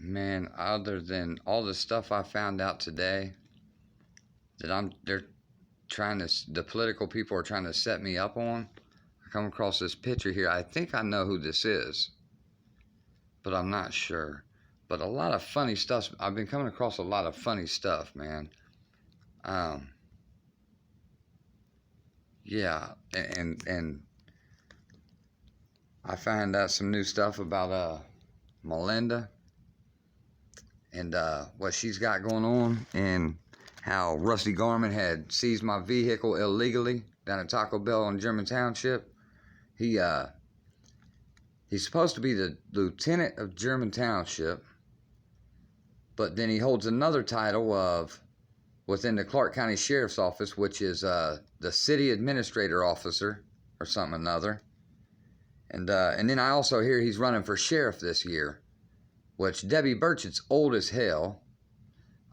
Man, other than all the stuff I found out today that they're trying to, the political people are trying to set me up on, I come across this picture here. I think I know who this is, but I'm not sure. But a lot of funny stuff. I've been coming across a lot of funny stuff, man. Yeah, and I found out some new stuff about Melinda and what she's got going on, and how Rusty Garman had seized my vehicle illegally down at Taco Bell in German Township. He's supposed to be the lieutenant of German Township, but then he holds another title of within the Clark County Sheriff's Office, which is the city administrator officer or something or another. And then I also hear he's running for sheriff this year, which Debbie Burchett's old as hell.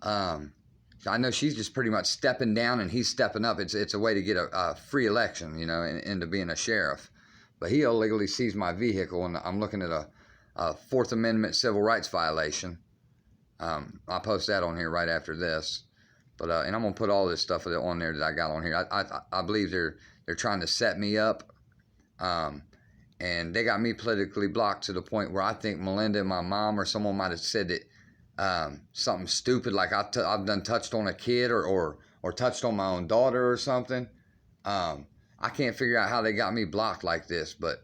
I know she's just pretty much stepping down and he's stepping up. It's a way to get a free election, you know, into being a sheriff. But he illegally seized my vehicle, and I'm looking at a Fourth Amendment civil rights violation. I'll post that on here right after this. But and I'm gonna put all this stuff on there that I got on here. I believe they're trying to set me up. And they got me politically blocked to the point where I think Melinda and my mom or someone might have said that something stupid, like I've done touched on a kid or touched on my own daughter or something. I can't figure out how they got me blocked like this, but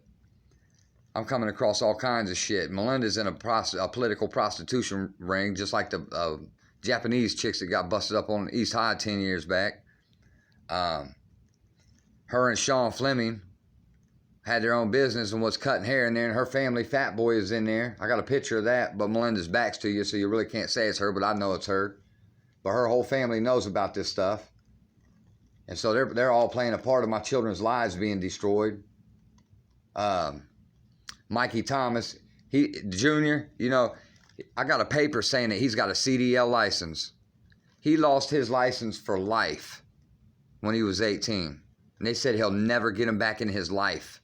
I'm coming across all kinds of shit. Melinda's in a political prostitution ring, just like the Japanese chicks that got busted up on East High 10 years back. Her and Sean Fleming had their own business and was cutting hair in there, and her family, Fat Boy, is in there. I got a picture of that, but Melinda's back's to you, so you really can't say it's her, but I know it's her. But her whole family knows about this stuff. And so they're all playing a part of my children's lives being destroyed. Mikey Thomas, Junior, you know, I got a paper saying that he's got a CDL license. He lost his license for life when he was 18. And they said he'll never get him back in his life.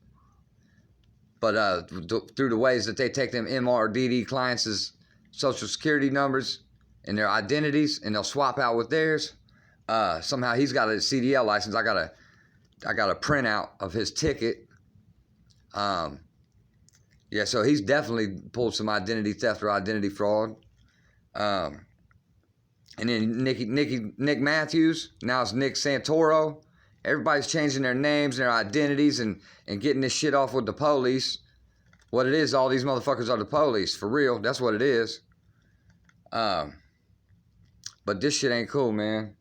But through the ways that they take them MRDD clients' social security numbers and their identities, and they'll swap out with theirs, somehow he's got a CDL license. I got a printout of his ticket. Yeah, so he's definitely pulled some identity theft or identity fraud. And then Nick Matthews, now it's Nick Santoro. Everybody's changing their names and their identities and getting this shit off with the police. What it is, all these motherfuckers are the police, for real. That's what it is. But this shit ain't cool, man.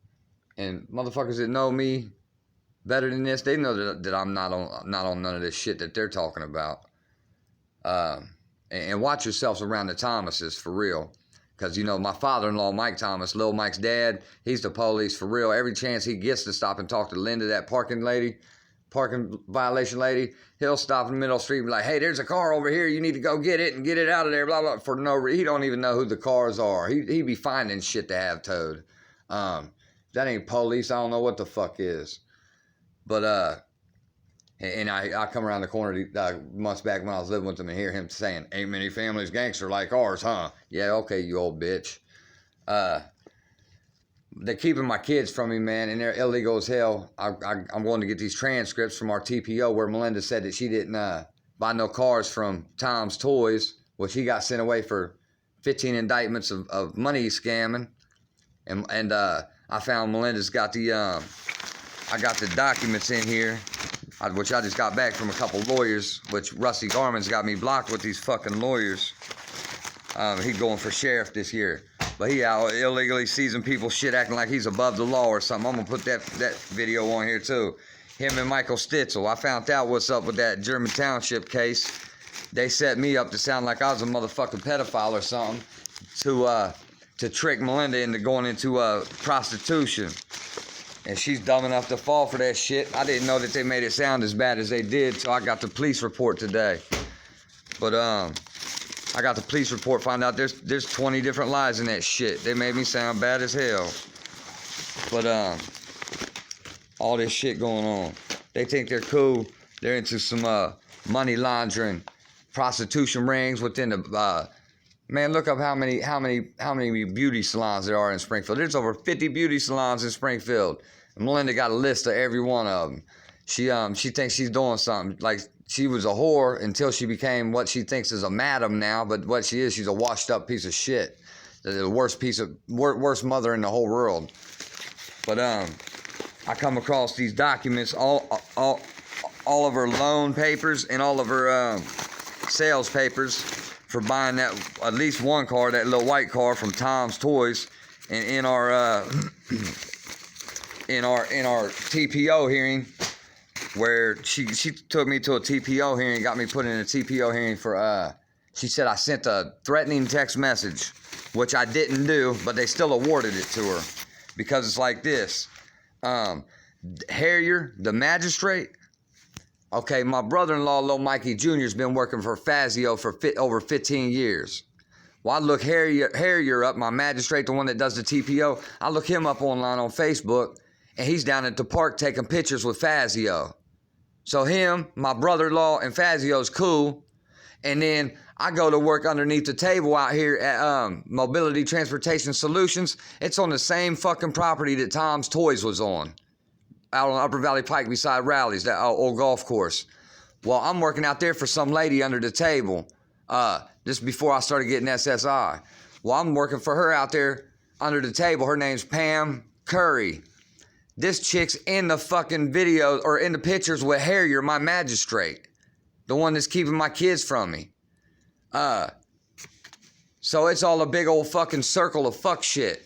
And motherfuckers that know me better than this, they know that I'm not on none of this shit that they're talking about. And watch yourselves around the Thomases, for real. Because, you know, my father-in-law, Mike Thomas, Lil Mike's dad, he's the police, for real. Every chance he gets to stop and talk to Linda, that parking violation lady, he'll stop in the middle of the street and be like, hey, there's a car over here. You need to go get it and get it out of there, blah, blah, for no reason. He don't even know who the cars are. He be finding shit to have towed. That ain't police. I don't know what the fuck is. But, and I come around the corner months back when I was living with him and hear him saying, ain't many families gangster like ours, huh? Yeah, okay, you old bitch. They're keeping my kids from me, man, and they're illegal as hell. I'm going to get these transcripts from our TPO where Melinda said that she didn't buy no cars from Tom's Toys, which he got sent away for 15 indictments of money scamming. And I found Melinda's got I got the documents in here, which I just got back from a couple lawyers, which Rusty Garman's got me blocked with these fucking lawyers. He's going for sheriff this year. But he out illegally seizing people's shit, acting like he's above the law or something. I'm going to put that video on here too. Him and Michael Stitzel. I found out what's up with that German Township case. They set me up to sound like I was a motherfucking pedophile or something to trick Melinda into going into prostitution. And she's dumb enough to fall for that shit. I didn't know that they made it sound as bad as they did, so I got the police report today. But I got the police report, found out there's 20 different lies in that shit. They made me sound bad as hell. But all this shit going on. They think they're cool. They're into some money laundering, prostitution rings within the Man, look up how many beauty salons there are in Springfield. There's over 50 beauty salons in Springfield. And Melinda got a list of every one of them. She thinks she's doing something. Like, she was a whore until she became what she thinks is a madam now. But what she is, she's a washed up piece of shit. The worst mother in the whole world. But I come across these documents, all of her loan papers and all of her sales papers for buying that at least one car, that little white car from Tom's Toys, and in our TPO hearing, where she took me to a TPO hearing, got me put in a TPO hearing for she said I sent a threatening text message, which I didn't do, but they still awarded it to her because it's like this. Harrier, the magistrate. Okay, my brother-in-law, Lil Mikey Jr., has been working for Fazio for over 15 years. Well, I look Harrier up, my magistrate, the one that does the TPO. I look him up online on Facebook, and he's down at the park taking pictures with Fazio. So him, my brother-in-law, and Fazio's cool. And then I go to work underneath the table out here at Mobility Transportation Solutions. It's on the same fucking property that Tom's Toys was on, out on Upper Valley Pike beside Rally's, that old golf course. Well, I'm working out there for some lady under the table, just before I started getting SSI. Well, I'm working for her out there under the table. Her name's Pam Curry. This chick's in the fucking video, or in the pictures with Harrier, my magistrate, the one that's keeping my kids from me. So it's all a big old fucking circle of fuck shit.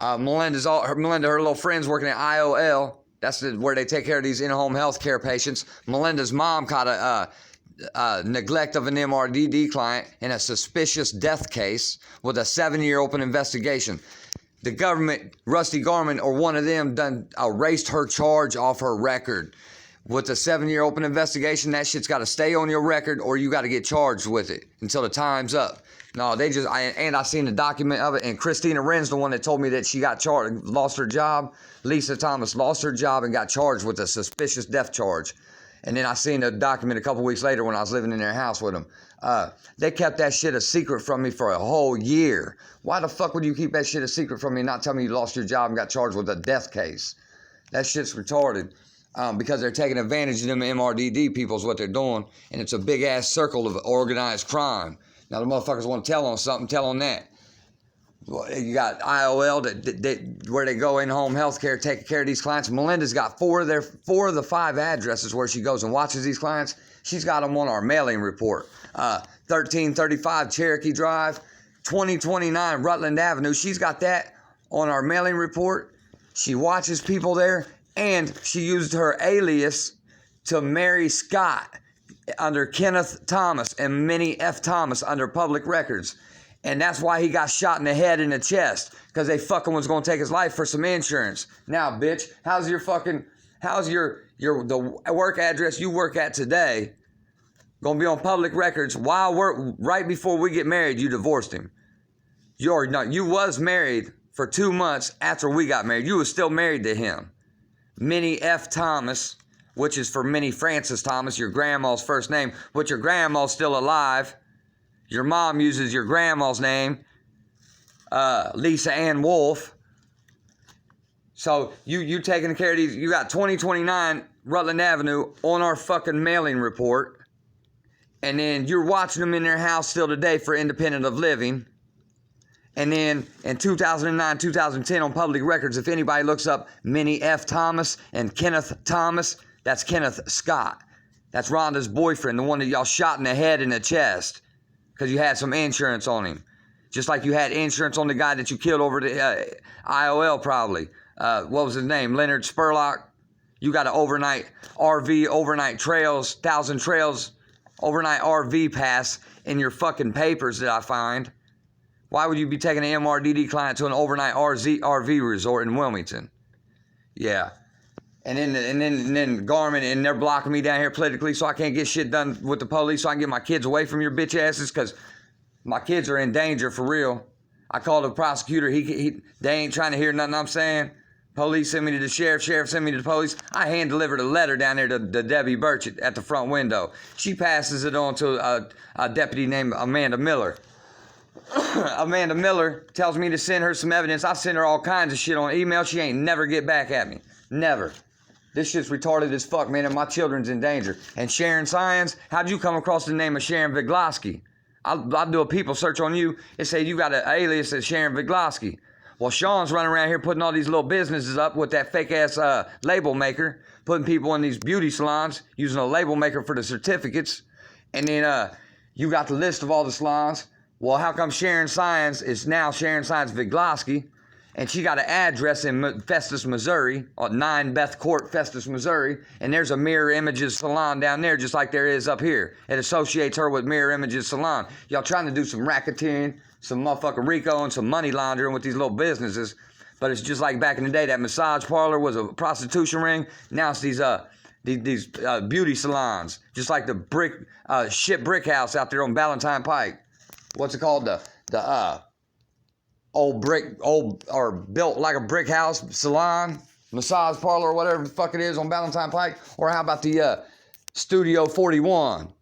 Melinda, her little friend's working at IOL. That's where they take care of these in-home health care patients. Melinda's mom caught a neglect of an MRDD client in a suspicious death case with a 7-year open investigation. The government, Rusty Garman, or one of them, done erased her charge off her record. With a 7-year open investigation, that shit's got to stay on your record, or you got to get charged with it until the time's up. No, I seen the document of it, and Christina Wren's the one that told me that she got charged, lost her job. Lisa Thomas lost her job and got charged with a suspicious death charge. And then I seen the document a couple weeks later when I was living in their house with them. They kept that shit a secret from me for a whole year. Why the fuck would you keep that shit a secret from me and not tell me you lost your job and got charged with a death case? That shit's retarded. Because they're taking advantage of them MRDD people is what they're doing. And it's a big-ass circle of organized crime. Now, the motherfuckers want to tell on something, tell on that. Well, you got IOL, where they go in-home health care, taking care of these clients. Melinda's got four of the 5 addresses where she goes and watches these clients. She's got them on our mailing report. 1335 Cherokee Drive, 2029 Rutland Avenue. She's got that on our mailing report. She watches people there, and she used her alias to marry Scott under Kenneth Thomas and Minnie F. Thomas under public records. And that's why he got shot in the head and the chest, because they fucking was going to take his life for some insurance. Now, bitch, how's the work address you work at today going to be on public records right before we get married? You divorced him. You was married for 2 months after we got married. You was still married to him. Minnie F. Thomas, which is for Minnie Frances Thomas, your grandma's first name, but your grandma's still alive. Your mom uses your grandma's name, Lisa Ann Wolf. So you taking care of these. You got 2029 Rutland Avenue on our fucking mailing report. And then you're watching them in their house still today for independent of living. And then in 2009, 2010 on public records, if anybody looks up Minnie F. Thomas and Kenneth Thomas, that's Kenneth Scott. That's Rhonda's boyfriend, the one that y'all shot in the head and the chest because you had some insurance on him. Just like you had insurance on the guy that you killed over the IOL probably. What was his name? Leonard Spurlock. You got an overnight RV, overnight trails, 1,000 trails, overnight RV pass in your fucking papers that I find. Why would you be taking an MRDD client to an overnight RV resort in Wilmington? Yeah. And then Garman, and they're blocking me down here politically so I can't get shit done with the police so I can get my kids away from your bitch asses because my kids are in danger for real. I called the prosecutor. They ain't trying to hear nothing I'm saying. Police sent me to the sheriff. Sheriff sent me to the police. I hand-delivered a letter down there to Debbie Burchett at the front window. She passes it on to a deputy named Amanda Miller. Amanda Miller tells me to send her some evidence. I send her all kinds of shit on email. She ain't never get back at me. Never. This shit's retarded as fuck, man, and my children's in danger. And Sharon Science, how'd you come across the name of Sharon Vigloski? I'll do a people search on you. It say you got an alias as Sharon Vigloski. Well, Sean's running around here putting all these little businesses up with that fake-ass label maker, putting people in these beauty salons, using a label maker for the certificates. And then you got the list of all the salons. Well, how come Sharon Science is now Sharon Science Vigloski? And she got an address in Festus, Missouri, on 9 Beth Court, Festus, Missouri. And there's a Mirror Images salon down there, just like there is up here. It associates her with Mirror Images salon. Y'all trying to do some racketeering, some motherfucking RICO, and some money laundering with these little businesses. But it's just like back in the day, that massage parlor was a prostitution ring. Now it's these beauty salons, just like the shit brick house out there on Valentine Pike. What's it called? The old or built like a brick house salon, massage parlor, or whatever the fuck it is on Valentine Pike. Or how about the Studio 41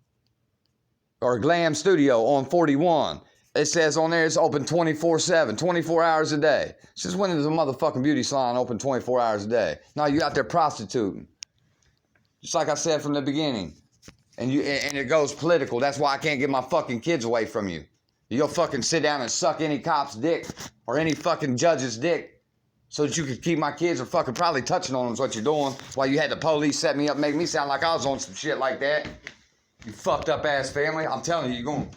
or Glam Studio on 41? It says on there it's open 24/7, 24 hours a day. Since when is a motherfucking beauty salon open 24 hours a day? No, you out there prostituting. Just like I said from the beginning. And it goes political. That's why I can't get my fucking kids away from you. You'll fucking sit down and suck any cop's dick or any fucking judge's dick so that you could keep my kids from fucking probably touching on them is what you're doing while you had the police set me up, make me sound like I was on some shit like that. You fucked up ass family. I'm telling you, you're going